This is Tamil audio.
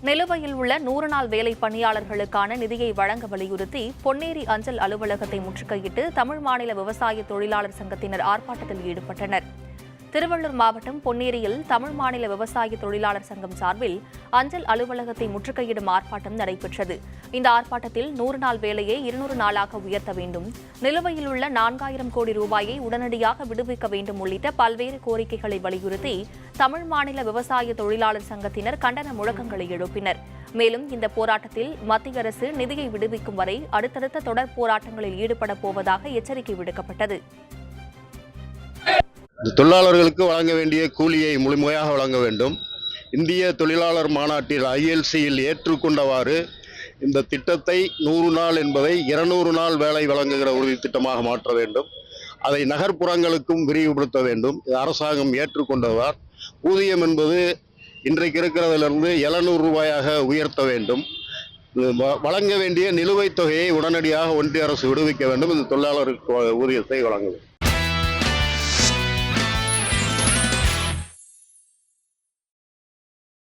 நிலுவையில் உள்ள 100 நாள் வேலை பணியாளர்களுக்கான நிதியை வழங்க வலியுறுத்தி பொன்னேரி அஞ்சல் அலுவலகத்தை முற்றுகையிட்டு தமிழ் மாநில விவசாய தொழிலாளர் சங்கத்தினர் ஆர்ப்பாட்டத்தில் ஈடுபட்டனர். திருவள்ளூர் மாவட்டம் பொன்னேரியில் தமிழ் மாநில விவசாய தொழிலாளர் சங்கம் சார்பில் அஞ்சல் அலுவலகத்தை முற்றுகையிடும் ஆர்ப்பாட்டம் நடைபெற்றது. இந்த ஆர்ப்பாட்டத்தில் 100 நாள் வேலையை 200 நாளாக உயர்த்த வேண்டும், நிலுவையில் உள்ள 4000 கோடி ரூபாயை உடனடியாக விடுவிக்க வேண்டும் உள்ளிட்ட பல்வேறு கோரிக்கைகளை வலியுறுத்தி தமிழ் மாநில விவசாய தொழிலாளர் சங்கத்தினர் கண்டன முழக்கங்களை எழுப்பினர். மேலும் இந்த போராட்டத்தில் மத்திய அரசு நிதியை விடுவிக்கும் வரை அடுத்தடுத்த தொடர் போராட்டங்களில் ஈடுபடப் போவதாக எச்சரிக்கை விடுக்கப்பட்டது. தொழிலாளர்களுக்கு வழங்க வேண்டிய கூலியை முழுமையாக வழங்க வேண்டும். இந்திய தொழிலாளர் மாநாட்டில் ILCயில் ஏற்றுக்கொண்டவாறு இந்த திட்டத்தை 100 நாள் என்பதை 200 நாள் வேலை வழங்குகிற உறுதி திட்டமாக மாற்ற வேண்டும். அதை நகர்ப்புறங்களுக்கும் விரிவுபடுத்த வேண்டும். இது அரசாங்கம் ஏற்றுக்கொண்டதால் ஊதியம் என்பது இன்றைக்கு இருக்கிறதிலிருந்து 700 ரூபாயாக உயர்த்த வேண்டும். வழங்க வேண்டிய நிலுவைத் தொகையை உடனடியாக ஒன்றிய அரசு விடுவிக்க வேண்டும். இது தொழிலாளருக்கு ஊதியத்தை வழங்க வேண்டும்.